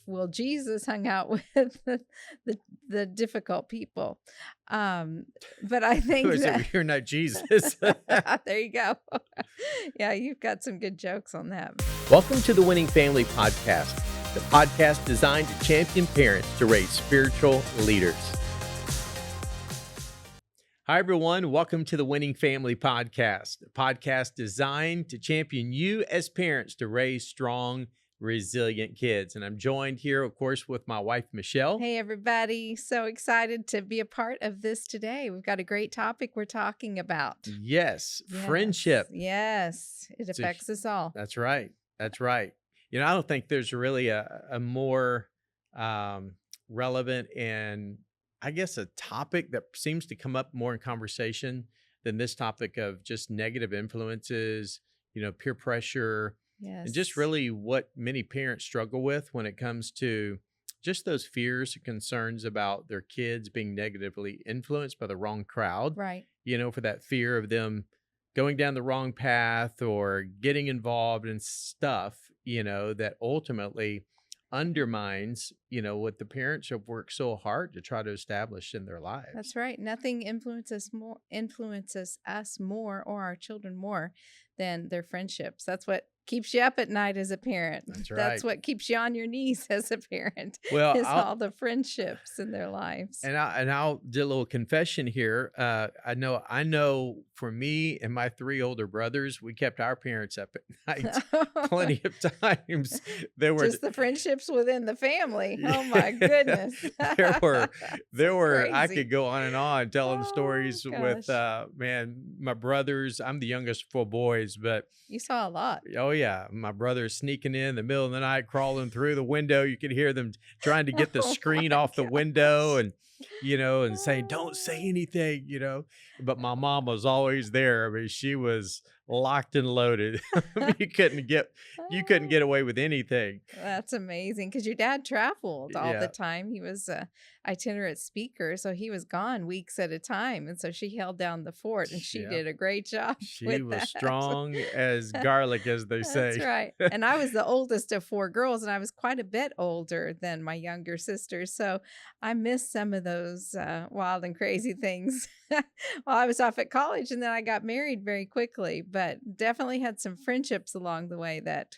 well, Jesus hung out with the difficult people. But I think So that you're not Jesus. there you go. Yeah, you've got some good jokes on that. Welcome to the Winning Family Podcast, the podcast designed to champion parents to raise spiritual leaders. Hi, everyone. Welcome to the Winning Family Podcast, a podcast designed to champion you as parents to raise strong, resilient kids. And I'm joined here, of course, with my wife, Michelle. Hey, everybody. So excited to be a part of this today. We've got a great topic we're talking about. Yes, friendship. Yes, it affects us all. That's right. That's right. You know, I don't think there's really a more relevant and I guess a topic that seems to come up more in conversation than this topic of just negative influences, peer pressure, and just really what many parents struggle with when it comes to just those fears and concerns about their kids being negatively influenced by the wrong crowd. Right. For that fear of them going down the wrong path or getting involved in stuff, that ultimately undermines, what the parents have worked so hard to try to establish in their lives. That's right. Nothing influences us more or our children more than their friendships. That's what keeps you up at night as a parent. That's right. That's what keeps you on your knees as a parent. Well, is all the friendships in their lives. And I'll do a little confession here. I know for me and my 3 older brothers, we kept our parents up at night plenty of times. There were just the friendships within the family. Oh my goodness. there were crazy. I could go on and on telling stories with my brothers. I'm the youngest of 4 boys, but you saw a lot. Oh yeah, my brother's sneaking in the middle of the night, crawling through the window. You could hear them trying to get the screen off the window, and and saying, "Don't say anything," But my mom was always there. I mean, she was locked and loaded. You couldn't get away with anything. That's amazing, because your dad traveled all the time. He was a itinerant speaker, so he was gone weeks at a time, and so she held down the fort, and she did a great job. She was strong as garlic, as they say. That's right. And I was the oldest of 4 girls, and I was quite a bit older than my younger sisters, so I missed some of those wild and crazy things while I was off at college, and then I got married very quickly, but definitely had some friendships along the way that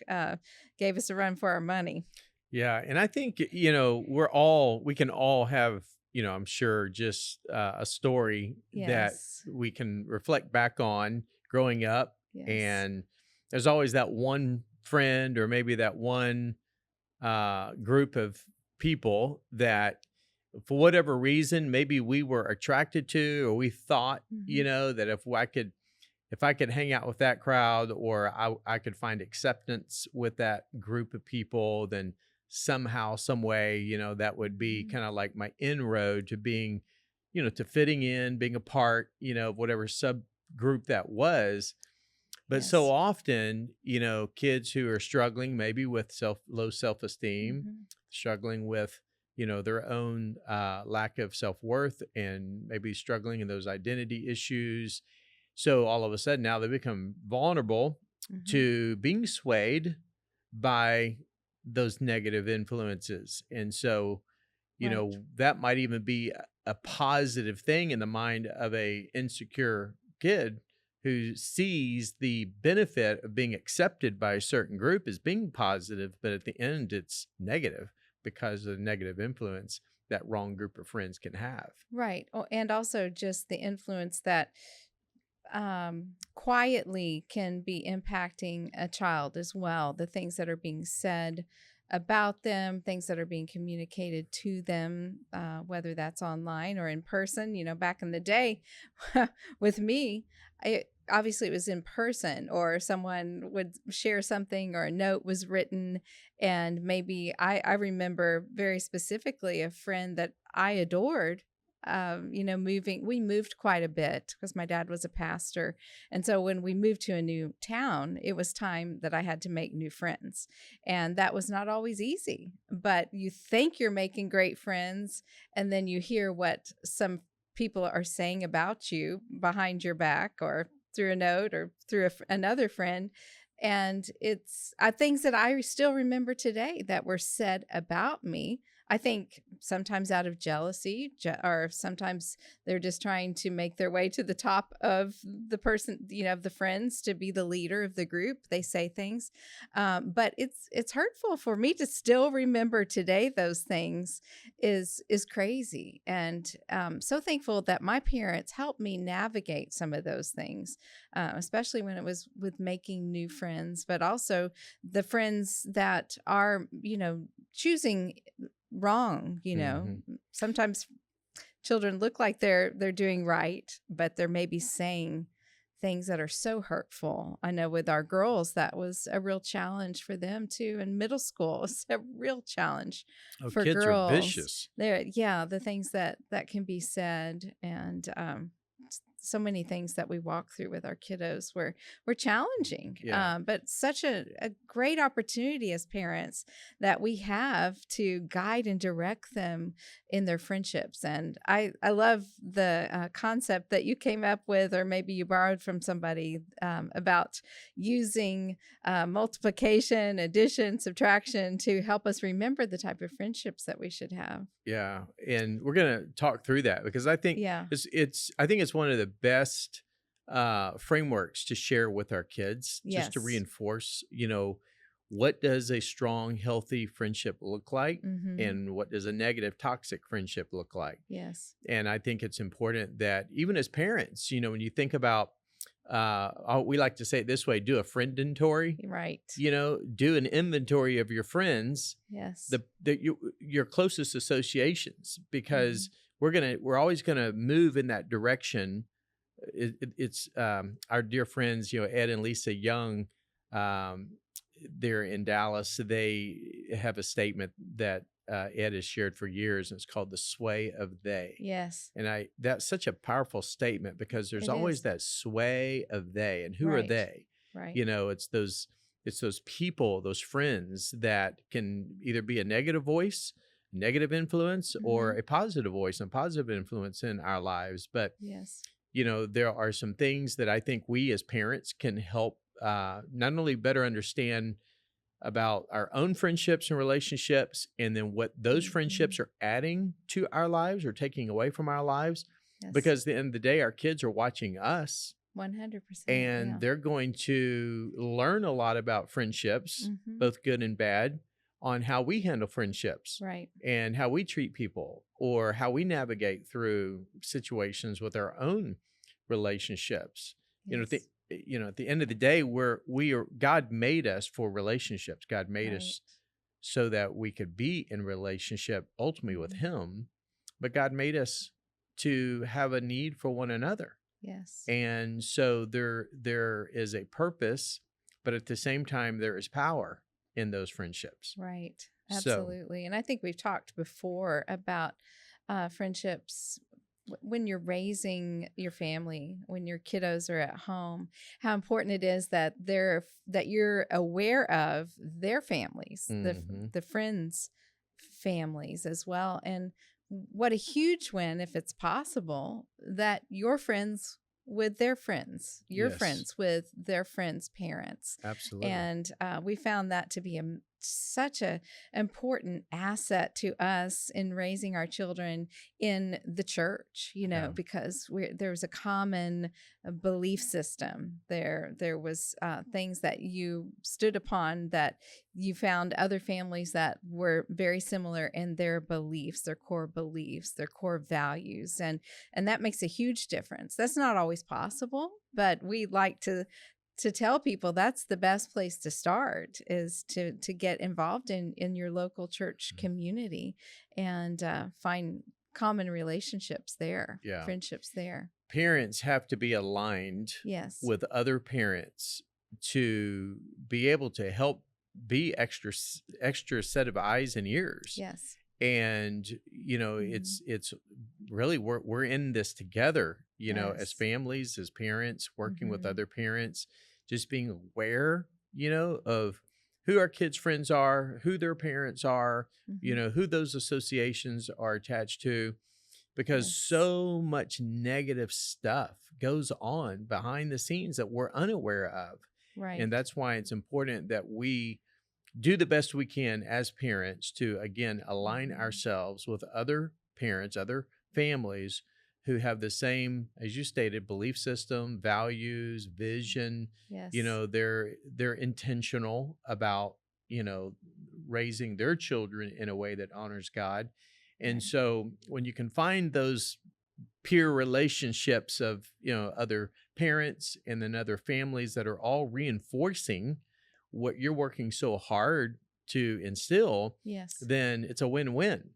gave us a run for our money. Yeah. And I think, we can all have, I'm sure just a story that we can reflect back on growing up. Yes. And there's always that one friend or maybe that one group of people that for whatever reason, maybe we were attracted to, or we thought, that if I could hang out with that crowd, or I could find acceptance with that group of people, then somehow, some way, that would be kind of like my inroad to being, to fitting in, being a part, of whatever subgroup that was. But so often, kids who are struggling maybe with low self-esteem, struggling with, their own lack of self-worth, and maybe struggling in those identity issues. So all of a sudden now they become vulnerable to being swayed by those negative influences. And so, that might even be a positive thing in the mind of a insecure kid who sees the benefit of being accepted by a certain group as being positive, but at the end it's negative because of the negative influence that wrong group of friends can have. Right. Oh, and also just the influence that quietly can be impacting a child as well. The things that are being said about them, things that are being communicated to them, whether that's online or in person. Back in the day with me, obviously it was in person, or someone would share something or a note was written. And maybe I remember very specifically a friend that I adored, we moved quite a bit because my dad was a pastor. And so when we moved to a new town, it was time that I had to make new friends. And that was not always easy, but you think you're making great friends, and then you hear what some people are saying about you behind your back, or through a note, or through another friend, And it's things that I still remember today that were said about me. I think sometimes out of jealousy, or sometimes they're just trying to make their way to the top of the person, of the friends, to be the leader of the group. They say things, but it's hurtful for me to still remember today. Those things is crazy, and so thankful that my parents helped me navigate some of those things, especially when it was with making new friends, but also the friends that are, choosing wrong. Hmm. Sometimes children look like they're doing right, but they're maybe saying things that are so hurtful. I know with our girls, that was a real challenge for them too. In middle school, it's a real challenge Oh, for kids are girls. vicious. Yeah, the things that can be said, and so many things that we walk through with our kiddos were challenging, Yeah. but such a great opportunity as parents that we have to guide and direct them in their friendships. And I love the concept that you came up with, or maybe you borrowed from somebody, about using multiplication, addition, subtraction to help us remember the type of friendships that we should have. Yeah, and we're gonna talk through that because I think Yeah. it's one of the best frameworks to share with our kids, just to Yes. reinforce, what does a strong, healthy friendship look like, Mm-hmm. and what does a negative, toxic friendship look like. Yes. And I think it's important that even as parents, when you think about, we like to say it this way: do a friend inventory. Right. Do an inventory of your friends, Yes. your closest associations, Mm-hmm. because we're always gonna move in that direction. It's our dear friends, Ed and Lisa Young. Um, they're in Dallas. They have a statement that Ed has shared for years, and it's called the sway of they. Yes. And that's such a powerful statement because there's It always is. that sway of they. And who are Right. they? Right. It's those people, those friends that can either be a negative voice, negative influence, or Mm-hmm. a positive voice and positive influence in our lives. But Yes. there are some things that I think we as parents can help not only better understand about our own friendships and relationships, and then what those Mm-hmm. friendships are adding to our lives or taking away from our lives. Yes. Because at the end of the day, our kids are watching us, 100%. and Yeah. they're going to learn a lot about friendships, Mm-hmm. both good and bad, on how we handle friendships Right. and how we treat people, or how we navigate through situations with our own relationships. Yes. At the end of the day, God made us for relationships. God made Right. us so that we could be in relationship ultimately with Mm-hmm. Him, but God made us to have a need for one another. Yes. And so there is a purpose, but at the same time there is power in those friendships. Right. So, Absolutely. And I think we've talked before about friendships when you're raising your family, when your kiddos are at home, how important it is that you're aware of their families, mhm, the friends' families as well. And what a huge win, if it's possible, that your friends with their friends, your yes, friends with their friends' parents. absolutely. And we found that to be such a important asset to us in raising our children in the church, Yeah. because there was a common belief system. There was things that you stood upon, that you found other families that were very similar in their beliefs, their core beliefs, their core values. And that makes a huge difference. That's not always possible, but we like to tell people that's the best place to start, is to get involved in your local church Mhm. community, and find common relationships there, Yeah. friendships there. Parents have to be aligned Yes. with other parents to be able to help be extra set of eyes and ears. Yes. And Hmm. it's really, we're in this together, as Yes. families, as parents, working with Hmm. other parents, just being aware, of who our kids' friends are, who their parents are, Hmm. who those associations are attached to, because Yes. so much negative stuff goes on behind the scenes that we're unaware of. And Right. that's why it's important that we do the best we can as parents to, again, align Mhm. ourselves with other parents, other families who have the same, as you stated, belief system, values, vision. Yes. They're intentional about, raising their children in a way that honors God. And Right. so when you can find those peer relationships of, other parents and then other families that are all reinforcing what you're working so hard to instill, Yes. then it's a win-win.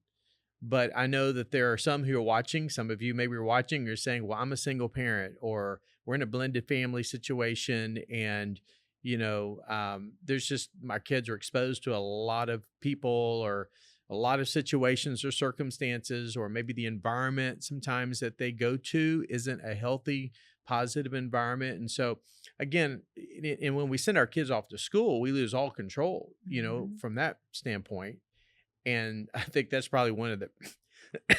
But I know that there are some who are watching. Some of you maybe are watching, you're saying, well, I'm a single parent, or we're in a blended family situation. And, there's just my kids are exposed to a lot of people or a lot of situations or circumstances, or maybe the environment sometimes that they go to isn't a healthy, positive environment. And so, again, and when we send our kids off to school, we lose all control, Mhm. from that standpoint. And I think that's probably one of the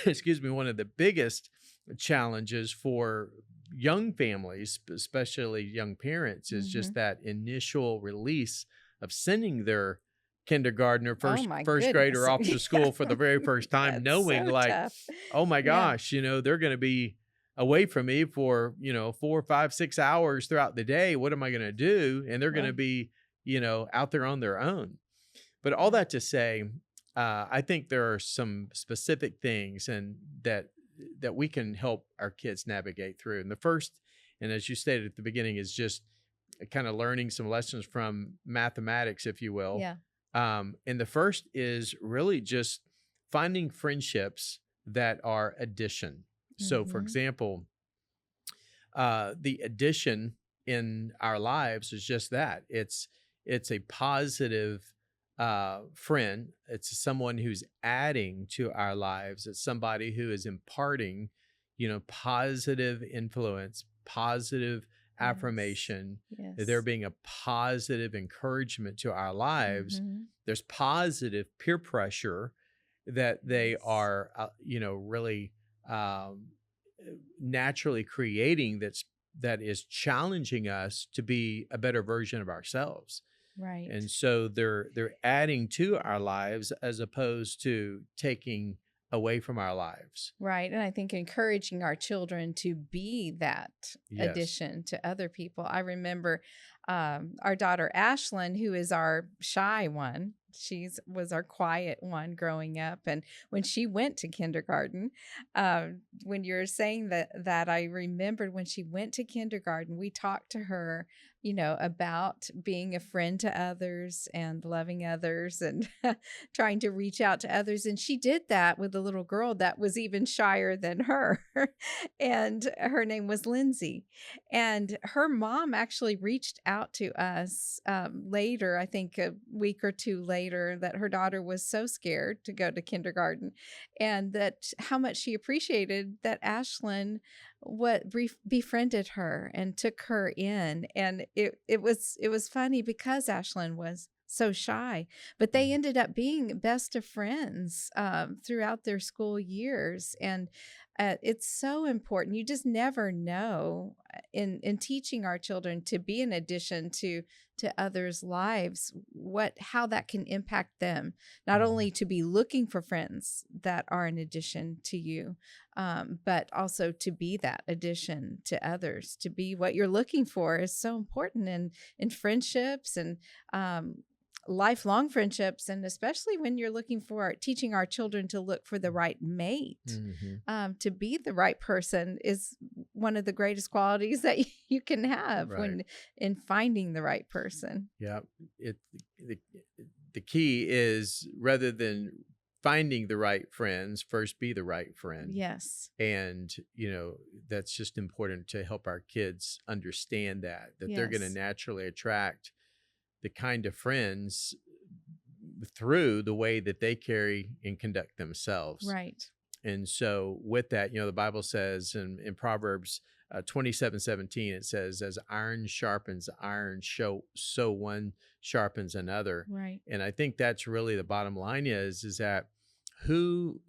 excuse me, one of the biggest challenges for young families, especially young parents, is just Mhm. that initial release of sending their kindergartner, Oh first my first grader goodness. off to Yeah. school for the very first time, That's knowing so like, tough. oh my Yeah. gosh, they're going to be away from me for 4, 5, 6 hours throughout the day. What am I going to do? And they're going to Right. be out there on their own. But all Yeah. that to say, I think there are some specific things and that we can help our kids navigate through. And the first, and as you stated at the beginning, is just kind of learning some lessons from mathematics, if you will. Yeah. And the first is really just finding friendships that are addition. So, for Mhm. example, the addition in our lives is just that. It's a positive friend. It's someone who's adding to our lives. It's somebody who is imparting, positive influence, positive Yes. affirmation. There Yes. being a positive encouragement to our lives. Mhm. There's positive peer pressure that they Yes. are, really um, naturally creating that is challenging us to be a better version of ourselves. Right. And so they're adding to our lives as opposed to taking away from our lives. Right. And I think encouraging our children to be that Yes. addition to other people. I remember our daughter Ashlyn, who is our shy one. She's was our quiet one growing up, and when she went to kindergarten, when you're saying that I remembered when she went to kindergarten, we talked to her, about being a friend to others and loving others and trying to reach out to others. And she did that with a little girl that was even shyer than her. And her name was Lindsay. And her mom actually reached out to us later, I think a week or two later, that her daughter was so scared to go to kindergarten and that how much she appreciated that Ashlyn befriended her and took her in. And it was funny because Ashlyn was so shy, but they Mhm. ended up being best of friends throughout their school years. And it's so important. You just never know in teaching our children to be an addition to others' lives, how that can impact them. Not Mhm. only to be looking for friends that are an addition to you, but also to be that addition to others. To be what you're looking for is so important in friendships and um, lifelong friendships, and especially when you're looking for teaching our children to look for the right mate. Mhm. To be the right person is one of the greatest qualities that you can have Right. when in finding the right person. Yeah. It the, the key is, rather than finding the right friends, first be the right friend. Yes. And that's just important to help our kids understand that they're going to Yes. naturally attract the kind of friends through the way that they carry and conduct themselves. Right. And so with that, the Bible says in Proverbs 27:17, it says, as iron sharpens iron, so one sharpens another. Right. And I think that's really the bottom line is that who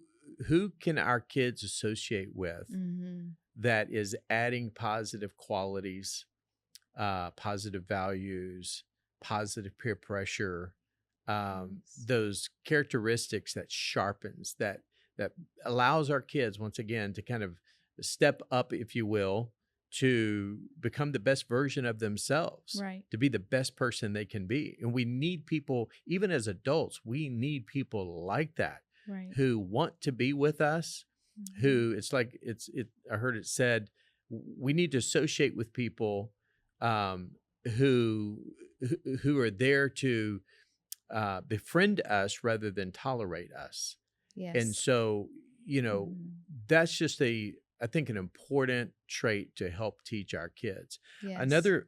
who can our kids associate with Hmm. that is adding positive qualities positive values, positive peer pressure, Yes. those characteristics that sharpens, that allows our kids once again to kind of step up, if you will, to become the best version of themselves, Right. to be the best person they can be. And we need people, even as adults, we need people like that Right. who want to be with us, Mhm. who it's like I heard it said, we need to associate with people um, who who are there to befriend us rather than tolerate us. And Yes. so, Mhm. that's just I think an important trait to help teach our kids. Yes.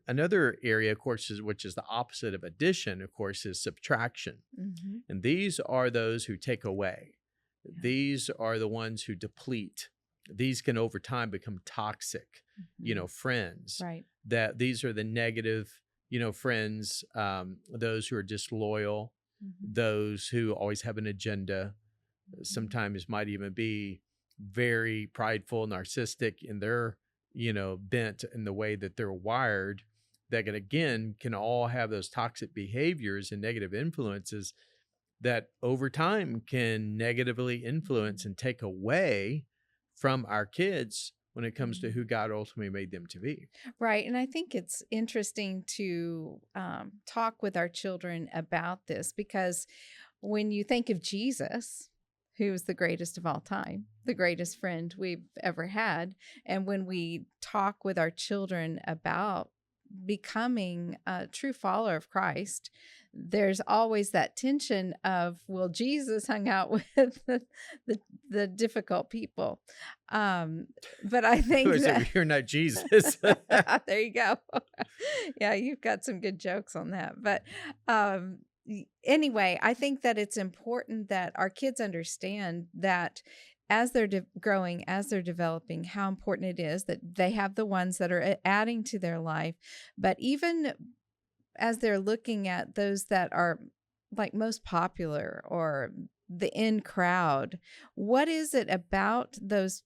Another area, of course, which is the opposite of addition, of course, is subtraction. Mhm. And these are those who take away. Yeah. These are the ones who deplete. These can over time become toxic, Mhm. friends. Right. That these are the negative, friends, those who are disloyal, Mhm. those who always have an agenda, Mhm. sometimes might even be very prideful, narcissistic in their, bent in the way that they're wired, that can all have those toxic behaviors and negative influences that over time can negatively influence Mhm. and take away from our kids when it comes to Mhm. who God ultimately made them to be. Right. And I think it's interesting to talk with our children about this because when you think of Jesus, who is the greatest of all time, the greatest friend we've ever had, and when we talk with our children about becoming a true follower of Christ, there's always that tension of, well, Jesus hung out with the, the difficult people. Um, but I think Was that it you're not Jesus? there you go. Yeah, you've got some good jokes on that. But anyway, I think that it's important that our kids understand that as they're growing, as they're developing, how important it is that they have the ones that are adding to their life. But even as they're looking at those that are like most popular or the in crowd, what is it about those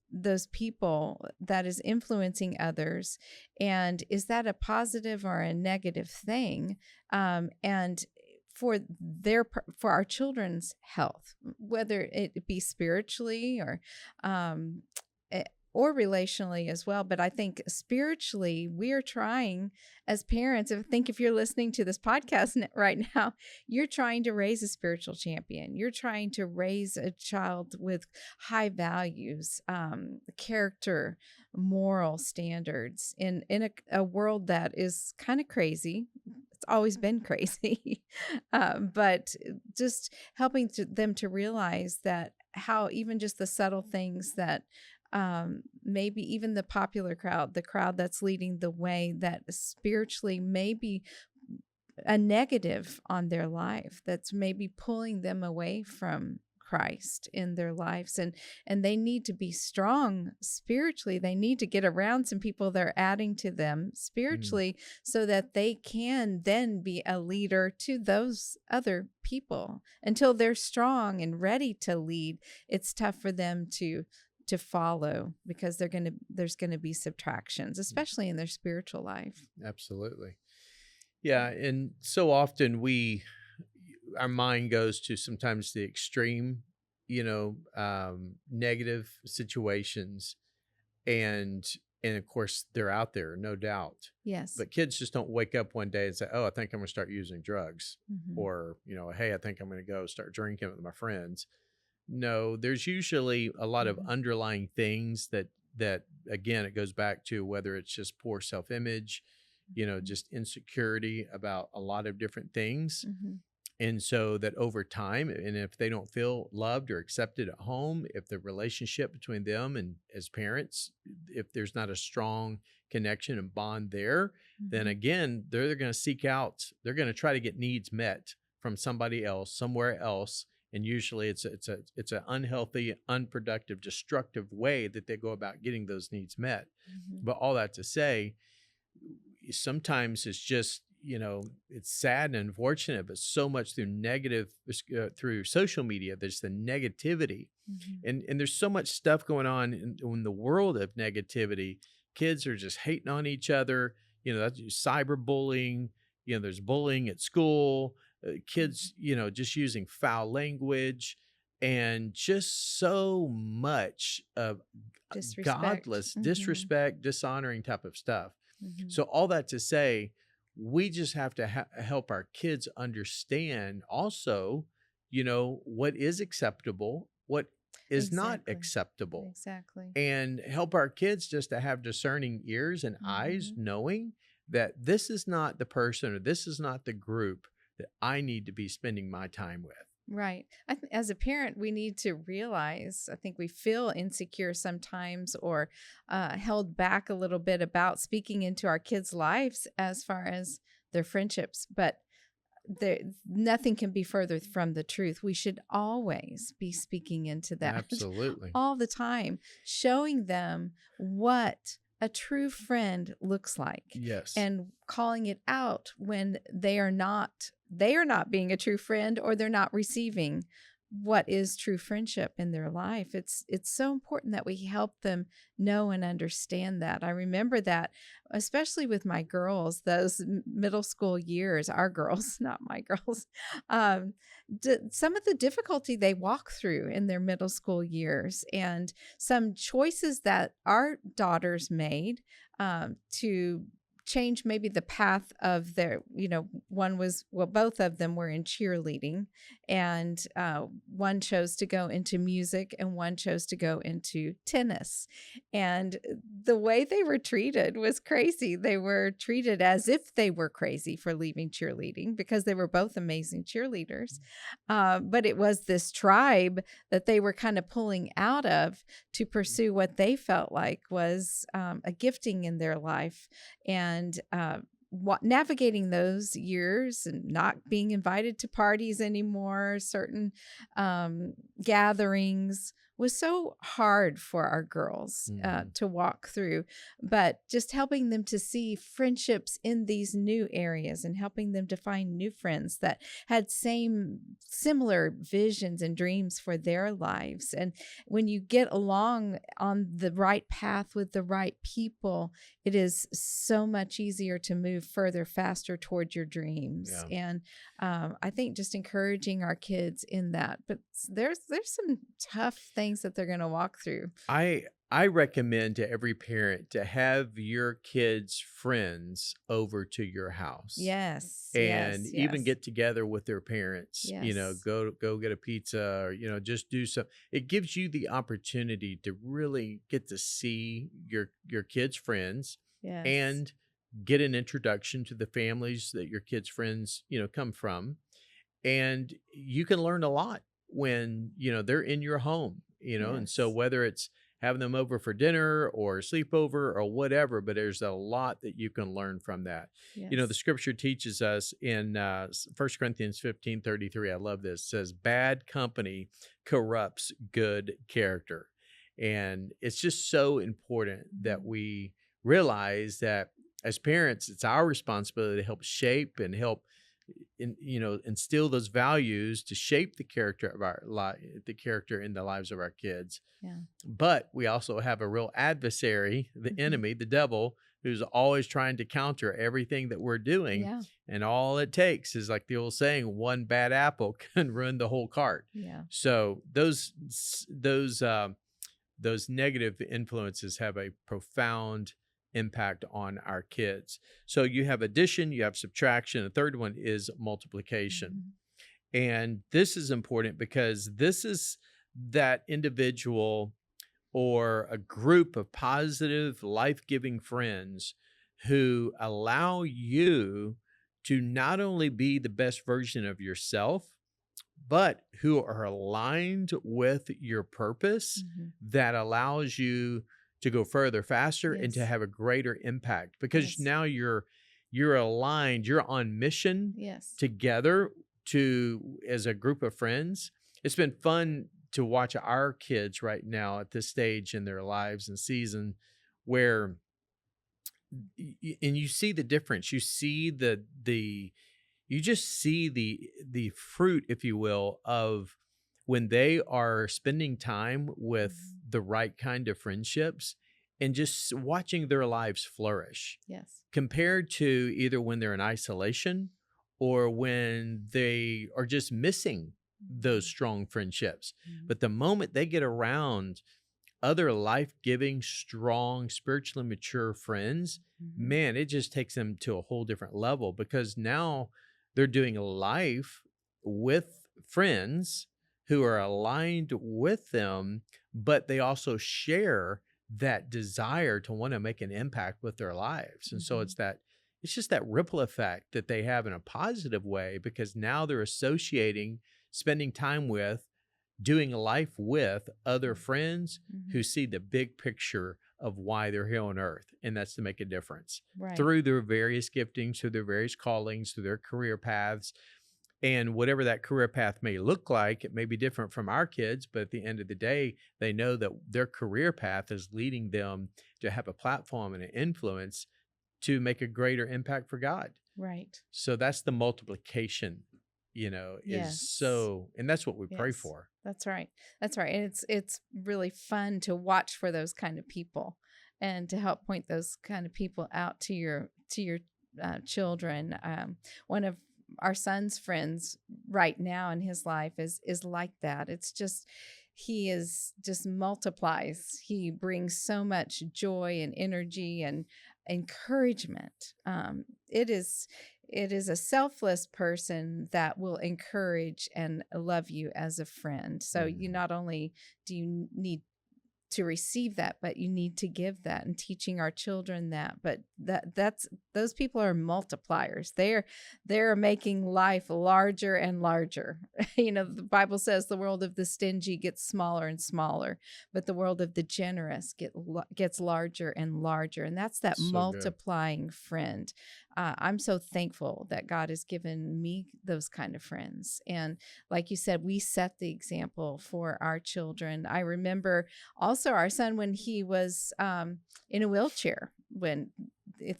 people that is influencing others, and is that a positive or a negative thing, and for for our children's health, whether it be spiritually um eh, or relationally as well. But I think spiritually we are trying as parents, I think if you're listening to this podcast right now, you're trying to raise a spiritual champion. You're trying to raise a child with high values, character, moral standards in a world that is kind of crazy. It's always been crazy, but just helping them to realize that how even just the subtle things that maybe even the popular crowd, the crowd that's leading the way, that spiritually may be a negative on their life, that's maybe pulling them away from Christ in their lives, and they need to be strong spiritually. They need to get around some people that are adding to them Mm, spiritually so that they can then be a leader to those other people. Until they're strong and ready to lead, it's tough for them to follow because there's going to be subtractions, mm, especially in their spiritual life. absolutely. Yeah, and so often our mind goes to sometimes the extreme, negative situations, and of course they're out there, no doubt. Yes. But kids just don't wake up one day and say, "Oh, I think I'm going to start using drugs," Hmm. or "Hey, I think I'm going to go start drinking with my friends." No, there's usually a lot of Hmm. underlying things that again, it goes back to whether it's just poor self-image, just insecurity about a lot of different things. Hmm. And so that over time, and if they don't feel loved or accepted at home, if the relationship between them and as parents, if there's not a strong connection and bond there, then Hmm. again, they're going to seek out, they're going to try to get needs met from somebody else, somewhere else. And usually it's an unhealthy, unproductive, destructive way that they go about getting those needs met. Hmm. But all that to say, sometimes it's just it's sad and unfortunate, but so much through negative through social media, there's the negativity, Hmm. and there's so much stuff going on in the world of negativity. Kids are just hating on each other, that's cyberbullying. There's bullying at school, kids, just using foul language, and just so much of Disrespect. godless disrespect, dishonoring type of stuff. Hmm. So all that to say, we just have to help our kids understand also, what is acceptable, what is not Exactly. acceptable, Exactly. and help our kids just to have discerning ears and eyes, Hmm. knowing that this is not the person or this is not the group that I need to be spending my time with. Right. As a parent, we need to realize, I think we feel insecure sometimes or held back a little bit about speaking into our kids' lives as far as their friendships. But there, nothing can be further from the truth. We should always be speaking into that Absolutely. all the time, showing them what a true friend looks like Yes. and calling it out when they are not being a true friend or they're not receiving what is true friendship in their life. It's so important that we help them know and understand that. I remember that, especially with my girls, those middle school years, our girls, not my girls, um, some of the difficulty they walk through in their middle school years and some choices that our daughters made to change maybe the path of their, one was, well, both of them were in cheerleading, and one chose to go into music and one chose to go into tennis. And the way they were treated was crazy. They were treated as if they were crazy for leaving cheerleading because they were both amazing cheerleaders. But it was this tribe that they were kind of pulling out of to pursue what they felt like was a gifting in their life. And navigating those years and not being invited to parties anymore, certain gatherings, was so hard for our girls to walk through. But just helping them to see friendships in these new areas and helping them to find new friends that had similar visions and dreams for their lives. And when you get along on the right path with the right people, it is so much easier to move further, faster toward your dreams. Yeah. And I think just encouraging our kids in that. But there's some tough things that they're going to walk through. I recommend to every parent to have your kids' friends over to your house. Yes. And Yes. even Yes. get together with their parents. Yes. Go get a pizza, or just do some. It gives you the opportunity to really get to see your kids' friends Yes. and get an introduction to the families that your kids' friends come from, and you can learn a lot when they're in your home. And so Yes. whether it's having them over for dinner or sleepover or whatever, but there's a lot that you can learn from that. The Yes. scripture teaches us in 1 Corinthians 15:33. I love this. It says, bad company corrupts good character. And it's just so important that we realize that as parents, it's our responsibility to help shape and help instill those values to shape the character of the character in the lives of our kids. Yeah. But we also have a real adversary, the enemy, the devil, who's always trying to counter everything that we're doing. Yeah. And all it takes is, like the old saying, one bad apple can ruin the whole cart. Yeah. So those negative influences have a profound impact on our kids. So you have addition, you have subtraction. The third one is multiplication. And this is important because this is that individual or a group of positive, life-giving friends who allow you to not only be the best version of yourself, but who are aligned with your purpose that allows you to go further, faster, and to Yes. have a greater impact, because Yes. now you're aligned, you're on mission Yes. together as a group of friends. It's been fun to watch our kids right now at this stage in their lives and season where and you see the difference. You see you just see the fruit, if you will, of when they are spending time with the right kind of friendships, and just watching their lives flourish Yes. compared to either when they're in isolation or when they are just missing those strong friendships. Mhm. But the moment they get around other life-giving, strong, spiritually mature friends, Mhm. man, it just takes them to a whole different level because now they're doing life with friends who are aligned with them, but they also share that desire to want to make an impact with their lives. And so Mhm. it's just that ripple effect that they have in a positive way because now they're associating, spending time with, doing life with other friends who Mhm. see the big picture of why they're here on earth, and that's to make a difference Right. through their various giftings, through their various callings, through their career paths. And whatever that career path may look like, it may be different from our kids, but at the end of the day, they know that their career path is leading them to have a platform and an influence to make a greater impact for God. Right. So that's the multiplication, is Yes. and that's what we pray Yes. for. That's right. That's right. And it's really fun to watch for those kind of people and to help point those kind of people out to your children. One of our son's friends right now in his life is like that. It's just he is just multiplies. He brings so much joy and energy and encouragement. It is a selfless person that will encourage and love you as a friend. So you Mhm. not only do you need to receive that, but you need to give that, and teaching our children that. But that's those people are multipliers. They're making life larger and larger. The Bible says the world of the stingy gets smaller and smaller, but the world of the generous gets larger and larger. And that's that So good. multiplying friend. I'm so thankful that God has given me those kind of friends. And like you said, we set the example for our children. I remember also our son when he was in a wheelchair. When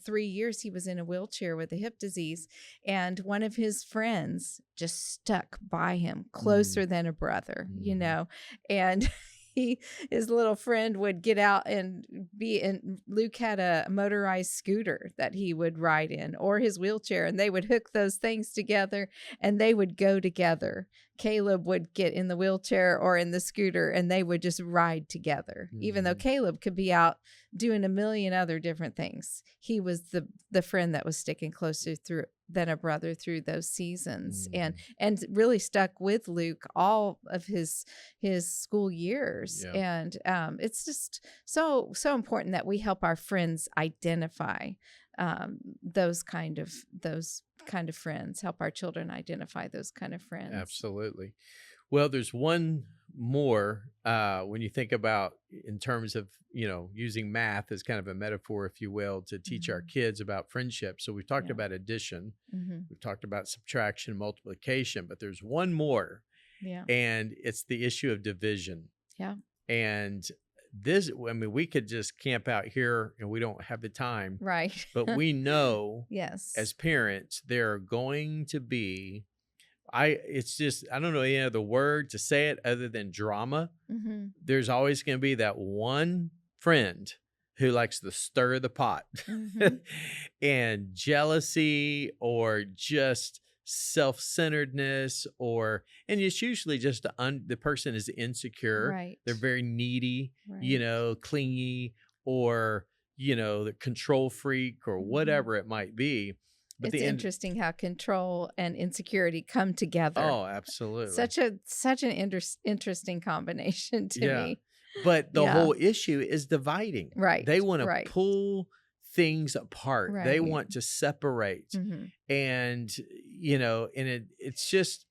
3 years he was in a wheelchair with a hip disease, and one of his friends just stuck by him closer than a brother, Mhm. and his little friend would get out and be in. Luke had a motorized scooter that he would ride in, or his wheelchair, and they would hook those things together and they would go together. Caleb would get in the wheelchair or in the scooter and they would just ride together. Even though Mhm. Caleb could be out doing a million other different things, he was the friend that was sticking closer through than a brother through those seasons, and Mhm. really stuck with Luke all of his school years. Yeah, And it's just so important that we help our friends identify those kind of friends, help our children identify those kind of friends. absolutely. Well, there's one more when you think about in terms of, using math as kind of a metaphor, if you will, to teach our Mhm. kids about friendship. So we've talked Yeah. about addition, Hmm. we've talked about subtraction, multiplication, but there's one more, Yeah. and it's the issue of division. Yeah. And I mean, we could just camp out here and we don't have the time, Right. but we know as Yes. parents, there are going to be, it's just, I don't know any other word to say it other than drama. Hmm. There's always going to be that one friend who likes to stir the pot Hmm. and jealousy or just self-centeredness and it's usually just the person is insecure, Right. they're very needy, Right. clingy, or the control freak or Hmm. whatever it might be. But It's the end. interesting how control and insecurity come together. Oh, absolutely. Such an interesting combination to Yeah. me. But the Yeah. whole issue is dividing. Right. They want to Right. pull things apart. They Right. want to separate. Hmm. And and it's just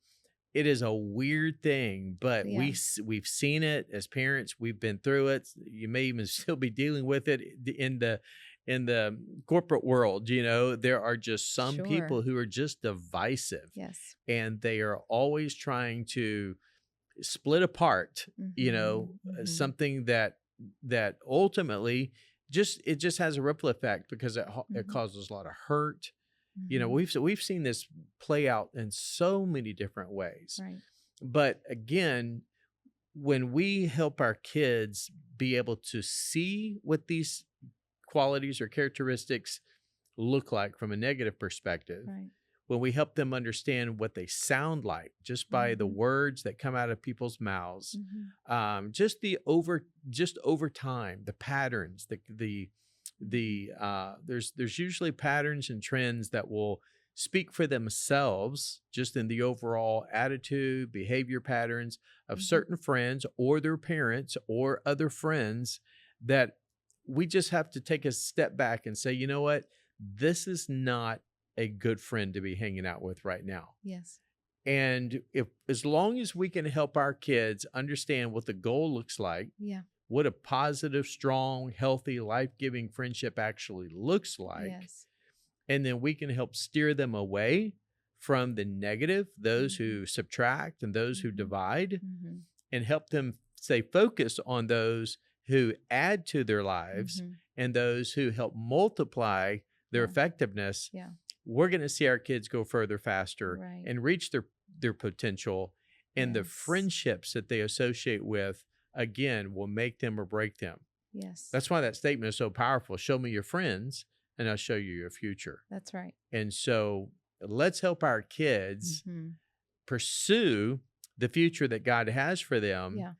it is a weird thing, but Yeah. we've seen it as parents. We've been through it. You may even still be dealing with it in the corporate world. There are just some Sure. people who are just divisive, Yes. and they are always trying to split apart, Hmm. Hmm. something that ultimately just has a ripple effect because it Hmm. causes a lot of hurt. Hmm. We've seen this play out in so many different ways. Right. But again, when we help our kids be able to see what these qualities or characteristics look like from a negative perspective, Right. when we help them understand what they sound like just by the Mhm. words that come out of people's mouths, Mhm. just over time, the patterns, there's usually patterns and trends that will speak for themselves just in the overall attitude, behavior patterns of Mhm. certain friends or their parents or other friends, that we just have to take a step back and say, you know what? This is not a good friend to be hanging out with right now. Yes. And if as long as we can help our kids understand what the goal looks like, Yeah. what a positive, strong, healthy, life-giving friendship actually looks like, Yes. and then we can help steer them away from the negative, those Mhm. who subtract and those who Mhm. divide, Mhm. and help them stay focused on those who add to their lives Mhm. and those who help multiply their Yeah. effectiveness, Yeah. we're going to see our kids go further faster Right. and reach their potential, and the Yes. friendships that they associate with, again, will make them or break them. Yes. That's why that statement is so powerful. Show me your friends and I'll show you your future. That's right. And so let's help our kids Mhm. pursue the future that God has for them, Yeah.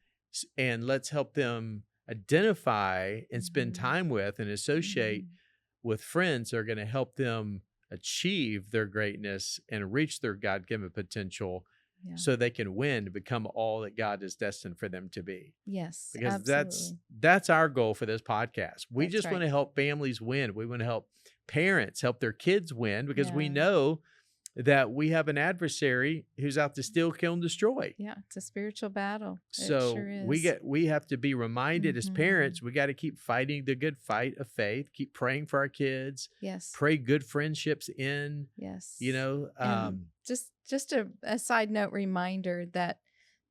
and let's help them identify and spend Mhm. time with and associate Mhm. with friends that are going to help them achieve their greatness and reach their God-given potential, Yeah. so they can win to become all that God is destined for them to be. Yes. Because Absolutely. that's our goal for this podcast. We That's just want right. to help families win. We want to help parents help their kids win, because we Yeah. know that we have an adversary who's out to steal, kill, and destroy. Yeah. It's a spiritual battle. It So sure is. we have to be reminded as parents, Mhm. we got to keep fighting the good fight of faith, keep praying for our kids, Yes. pray good friendships in, you Yes. know, And just a side note reminder that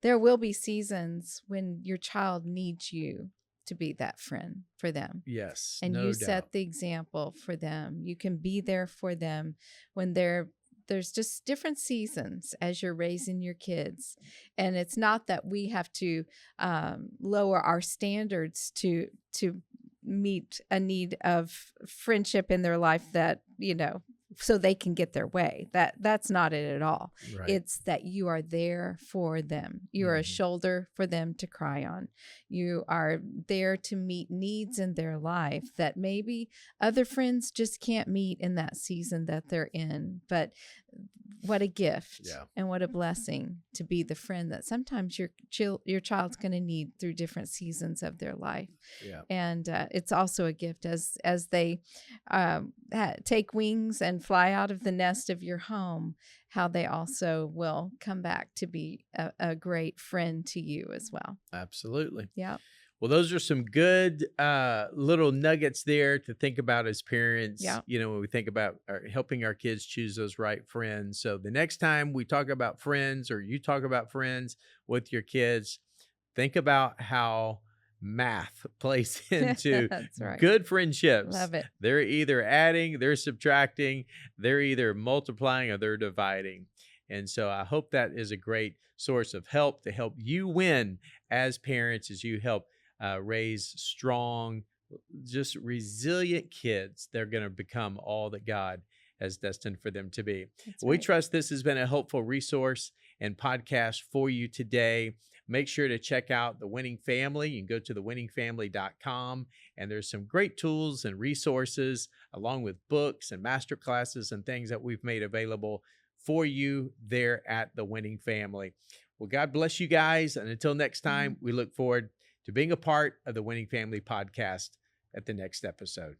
there will be seasons when your child needs you to be that friend for them. yes, And you no doubt. set the example for them. You can be there for them when there's just different seasons as you're raising your kids. And it's not that we have to lower our standards to meet a need of friendship in their life, that so they can get their way. That's not it at all. Right. It's that you are there for them. You are a Mhm. shoulder for them to cry on. You are there to meet needs in their life that maybe other friends just can't meet in that season that they're in. But what a gift Yeah. and what a blessing to be the friend that sometimes your child's going to need through different seasons of their life. Yeah. And it's also a gift as they take wings and fly out of the nest of your home, how they also will come back to be a great friend to you as well. Absolutely. Yeah. Well, those are some good little nuggets there to think about as parents, Yeah. when we think about helping our kids choose those right friends. So the next time we talk about friends, or you talk about friends with your kids, think about how math plays into That's right. good friendships. Love it. They're either adding, they're subtracting, they're either multiplying, or they're dividing. And so I hope that is a great source of help to help you win as parents, as you help raise strong, just resilient kids. They're going to become all that God has destined for them to be. That's We right. trust this has been a helpful resource and podcast for you today. Make sure to check out The Winning Family. You can go to thewinningfamily.com, and there's some great tools and resources, along with books and master classes and things that we've made available for you there at The Winning Family. Well, God bless you guys. And until next time, we look forward to being a part of the Winning Family podcast at the next episode.